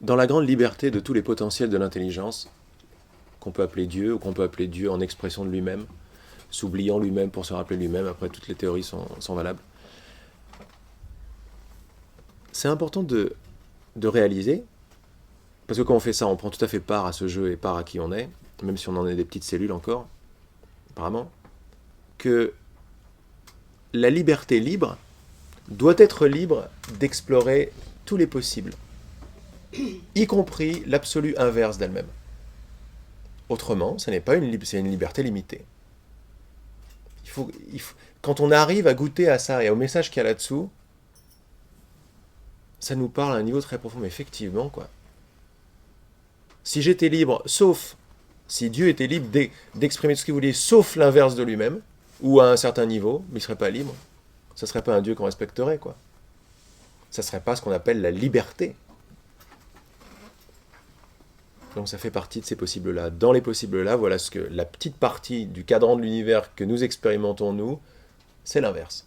Dans la grande liberté de tous les potentiels de l'intelligence, qu'on peut appeler Dieu, ou qu'on peut appeler Dieu en expression de lui-même, s'oubliant lui-même pour se rappeler lui-même, après toutes les théories sont valables, c'est important de réaliser, parce que quand on fait ça, on prend tout à fait part à ce jeu et part à qui on est, même si on en est des petites cellules encore, apparemment, que la liberté libre doit être libre d'explorer tous les possibles, y compris l'absolu inverse d'elle-même. Autrement, ce n'est pas c'est une liberté limitée. Quand on arrive à goûter à ça et au message qu'il y a là-dessous, ça nous parle à un niveau très profond. Mais effectivement, quoi. Si j'étais libre, sauf si Dieu était libre d'exprimer tout ce qu'il voulait, sauf l'inverse de lui-même, ou à un certain niveau, mais il ne serait pas libre. Ça ne serait pas un Dieu qu'on respecterait, quoi. Ça ne serait pas ce qu'on appelle la liberté. Donc ça fait partie de ces possibles-là. Dans les possibles-là, voilà ce que la petite partie du cadran de l'univers que nous expérimentons, nous, c'est l'inverse.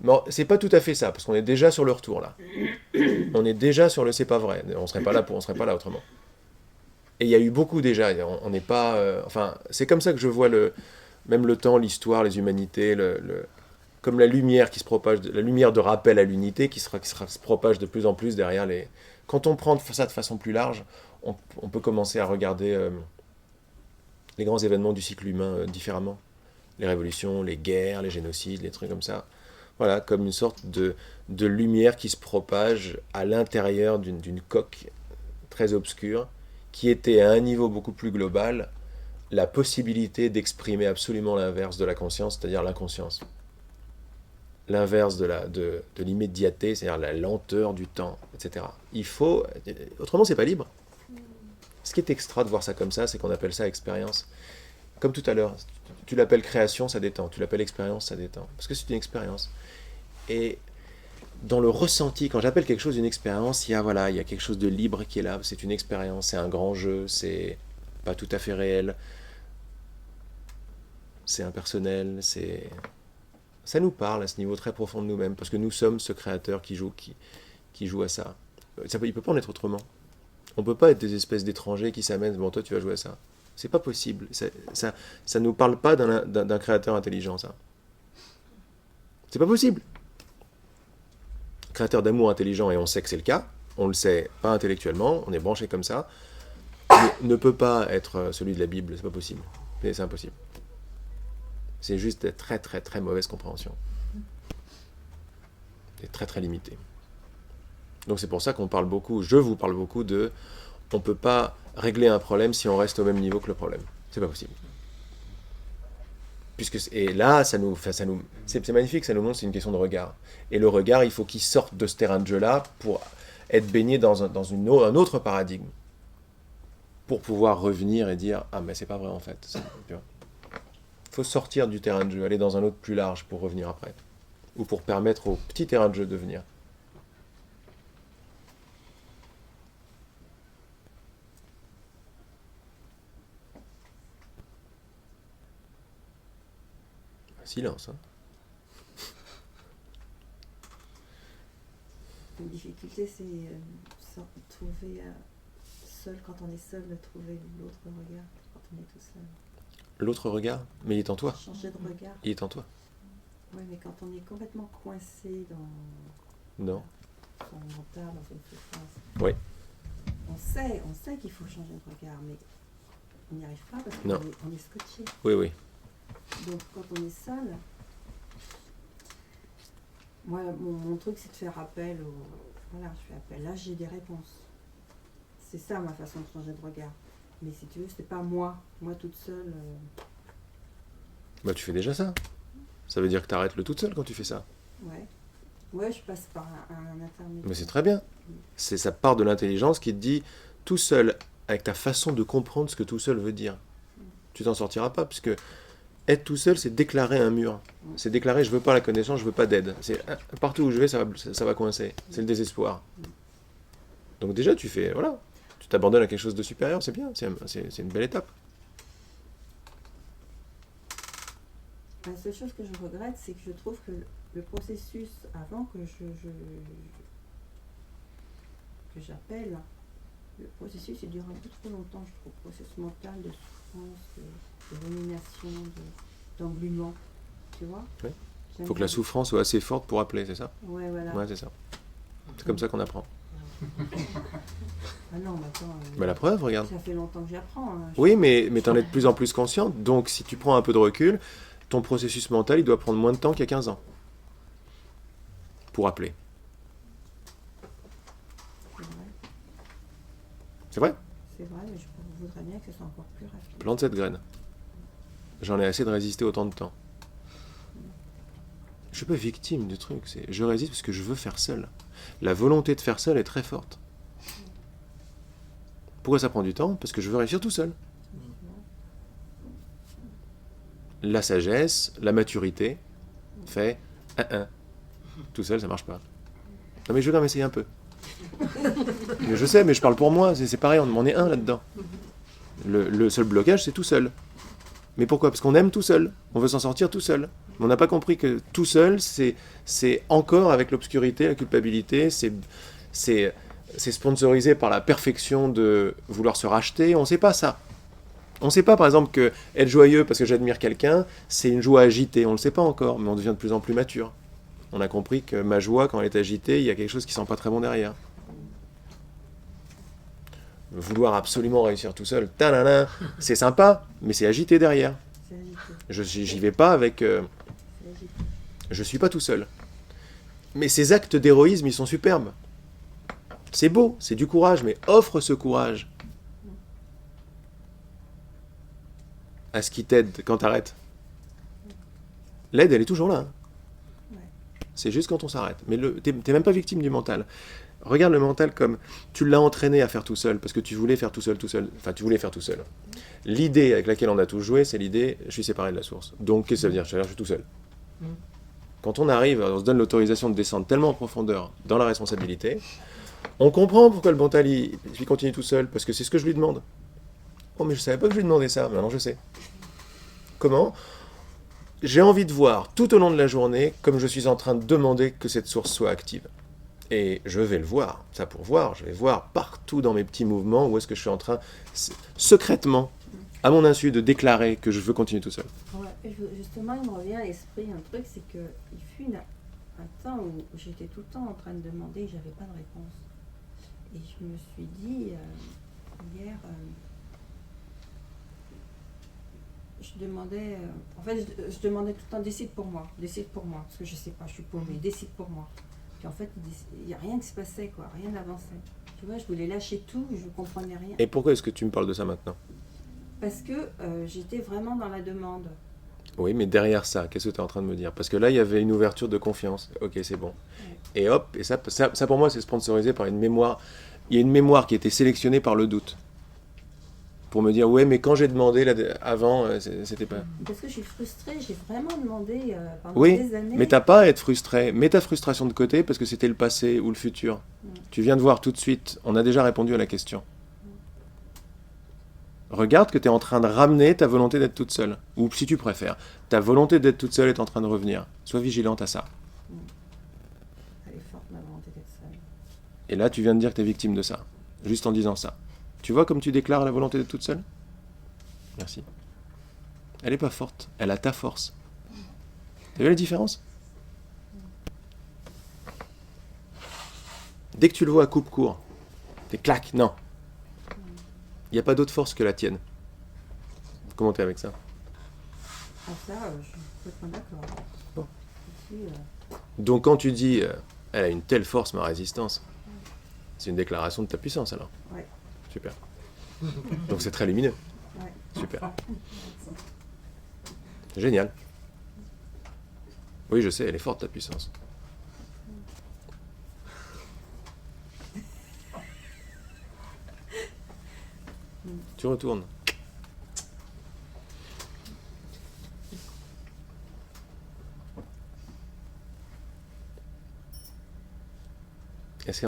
Bon, c'est pas tout à fait ça, parce qu'on est déjà sur le retour, là. On est déjà sur le c'est pas vrai. On serait pas là on serait pas là autrement. Et il y a eu beaucoup déjà. On n'est pas... enfin, c'est comme ça que je vois même le temps, l'histoire, les humanités, comme la lumière qui se propage, la lumière de rappel à l'unité se propage de plus en plus derrière les... Quand on prend ça de façon plus large, on peut commencer à regarder les grands événements du cycle humain différemment. Les révolutions, les guerres, les génocides, les trucs comme ça. Voilà, comme une sorte de lumière qui se propage à l'intérieur d'une coque très obscure, qui était à un niveau beaucoup plus global la possibilité d'exprimer absolument l'inverse de la conscience, c'est-à-dire l'inconscience. L'inverse de l'immédiateté, c'est-à-dire la lenteur du temps, etc. Il faut... Autrement, c'est pas libre. Ce qui est extra de voir ça comme ça, c'est qu'on appelle ça expérience. Comme tout à l'heure, tu l'appelles création, ça détend. Tu l'appelles expérience, ça détend. Parce que c'est une expérience. Et dans le ressenti, quand j'appelle quelque chose une expérience, il y a quelque chose de libre qui est là. C'est une expérience, c'est un grand jeu, c'est pas tout à fait réel, c'est impersonnel, ça nous parle à ce niveau très profond de nous-mêmes, parce que nous sommes ce créateur qui joue à ça. Il peut pas en être autrement. On peut pas être des espèces d'étrangers qui s'amènent, bon toi tu vas jouer à ça. C'est pas possible. Ça nous parle pas d'un créateur intelligent, ça. C'est pas possible. Créateur d'amour intelligent, et on sait que c'est le cas, on le sait pas intellectuellement, on est branché comme ça, ne peut pas être celui de la Bible, c'est pas possible. C'est impossible. C'est juste de très très très mauvaise compréhension. Et très très limitée. Donc c'est pour ça qu'on parle beaucoup, je vous parle beaucoup de, on peut pas régler un problème si on reste au même niveau que le problème. C'est pas possible. Et là, c'est magnifique, ça nous montre, c'est une question de regard. Et le regard, il faut qu'il sorte de ce terrain de jeu-là pour être baigné dans un autre paradigme. Pour pouvoir revenir et dire, ah mais c'est pas vrai en fait. Il faut sortir du terrain de jeu, aller dans un autre plus large pour revenir après. Ou pour permettre au petit terrain de jeu de venir. Silence, hein. Une difficulté, c'est trouver seul, quand on est seul, de trouver l'autre regard, quand on est tout seul. L'autre regard, mais il est en toi. Changer de regard. Il est en toi. Oui, mais quand on est complètement coincé dans Non. son mental, dans une souffrance, Oui. on sait qu'il faut changer de regard, mais on n'y arrive pas parce qu'on est scotché. Oui, oui. Donc quand on est seul, moi, mon truc, c'est de faire appel Voilà, je fais appel. Là, j'ai des réponses. C'est ça ma façon de changer de regard. Mais si tu veux, c'est pas moi toute seule. Bah tu fais déjà ça. Ça veut dire que tu arrêtes le toute seule quand tu fais ça. Ouais, je passe par un intermédiaire. Mais c'est très bien. C'est ça part de l'intelligence qui te dit tout seul, avec ta façon de comprendre ce que tout seul veut dire. Tu t'en sortiras pas, puisque être tout seul, c'est déclarer un mur. C'est déclarer je veux pas la connaissance, je veux pas d'aide. C'est partout où je vais, ça va coincer. C'est le désespoir. Donc déjà, tu fais, voilà, tu t'abandonnes à quelque chose de supérieur, c'est bien, c'est une belle étape. La seule chose que je regrette, c'est que je trouve que le processus, avant que que j'appelle, le processus il dure un peu trop longtemps, je trouve, processus mental de souffrance, de rumination, d'englument, tu vois. Oui. Il J'aime faut que bien. la souffrance soit assez forte pour appeler, c'est ça? Ouais, voilà. Ouais, c'est ça. C'est comme ça qu'on apprend. Ah non, mais attends, Mais la preuve, regarde. ça fait longtemps que j'apprends. Hein. Oui, mais tu en es de plus en plus consciente. Donc, si tu prends un peu de recul, ton processus mental, il doit prendre moins de temps qu'il y a 15 ans. Pour appeler. C'est vrai, C'est vrai? c'est vrai, mais je voudrais bien que ce soit encore plus rapide. Plante cette graine. J'en ai assez de résister autant de temps. Je suis pas victime du truc. Je résiste parce que je veux faire seul. La volonté de faire seul est très forte. Pourquoi ça prend du temps? Parce que je veux réussir tout seul. La sagesse, la maturité fait tout seul, ça marche pas. Non mais je veux quand même essayer un peu. Mais je sais, mais je parle pour moi, c'est pareil, on est un là-dedans. Le seul blocage, c'est tout seul. Mais pourquoi? Parce qu'on aime tout seul. On veut s'en sortir tout seul. Mais on n'a pas compris que tout seul, c'est encore avec l'obscurité, la culpabilité, c'est sponsorisé par la perfection de vouloir se racheter. On ne sait pas ça. On ne sait pas, par exemple, que être joyeux parce que j'admire quelqu'un, c'est une joie agitée. On ne le sait pas encore, mais on devient de plus en plus mature. On a compris que ma joie, quand elle est agitée, il y a quelque chose qui ne sent pas très bon derrière. Vouloir absolument réussir tout seul, c'est sympa, mais c'est agité derrière. C'est agité. J'y vais pas avec... C'est agité. je suis pas tout seul. Mais ces actes d'héroïsme, ils sont superbes. C'est beau, c'est du courage, mais offre ce courage à ce qui t'aide quand t'arrêtes. L'aide, elle est toujours là. Hein. Ouais. C'est juste quand on s'arrête. Mais t'es même pas victime du mental. Regarde le mental comme tu l'as entraîné à faire tout seul, parce que tu voulais faire tout seul. Enfin, tu voulais faire tout seul. L'idée avec laquelle on a tous joué, c'est l'idée, je suis séparé de la source. Donc, qu'est-ce que ça veut dire? Je suis tout seul. Quand on arrive, on se donne l'autorisation de descendre tellement en profondeur dans la responsabilité, on comprend pourquoi le mental, il continue tout seul, parce que c'est ce que je lui demande. Oh, mais je savais pas que je lui demandais ça, maintenant je sais. Comment? J'ai envie de voir tout au long de la journée comme je suis en train de demander que cette source soit active. Et je vais le voir, ça pour voir, je vais voir partout dans mes petits mouvements où est-ce que je suis en train, secrètement, à mon insu, de déclarer que je veux continuer tout seul. Ouais, justement, il me revient à l'esprit un truc, c'est qu'il fut un temps où j'étais tout le temps en train de demander et j'avais pas de réponse. Et je me suis dit, hier, je demandais, en fait, je demandais tout le temps, décide pour moi, parce que je sais pas, je suis paumée, décide pour moi. Puis en fait, il n'y a rien qui se passait, quoi, rien n'avançait. Tu vois, je voulais lâcher tout, je ne comprenais rien. Et pourquoi est-ce que tu me parles de ça maintenant? Parce que j'étais vraiment dans la demande. Oui, mais derrière ça, qu'est-ce que tu es en train de me dire? Parce que là, il y avait une ouverture de confiance. Ok, c'est bon. Ouais. Et hop, et ça pour moi, c'est sponsorisé par une mémoire. Il y a une mémoire qui a été sélectionnée par le doute. Pour me dire, ouais, mais quand j'ai demandé là, avant, c'était pas... Parce que je suis frustrée, j'ai vraiment demandé pendant Oui, des années. mais t'as pas à être frustré. Mets ta frustration de côté parce que c'était le passé ou le futur. Tu viens de voir tout de suite, on a déjà répondu à la question. Regarde que tu es en train de ramener ta volonté d'être toute seule. Ou si tu préfères, ta volonté d'être toute seule est en train de revenir. Sois vigilante à ça. Elle est forte, ma volonté d'être seule. Et là, tu viens de dire que tu es victime de ça. Juste en disant ça. Tu vois comme tu déclares la volonté d'être toute seule? Merci. Elle n'est pas forte. Elle a ta force. T'as vu la différence? Dès que tu le vois à coupe court, t'es clac, non. Il n'y a pas d'autre force que la tienne. Comment t'es avec ça? Ah ça, je suis complètement d'accord. Bon. Ici, Donc quand tu dis elle a une telle force, ma résistance, c'est une déclaration de ta puissance alors. ouais. Super. Donc c'est très lumineux. Ouais. Super. Génial. Oui, je sais, elle est forte ta puissance. Tu retournes.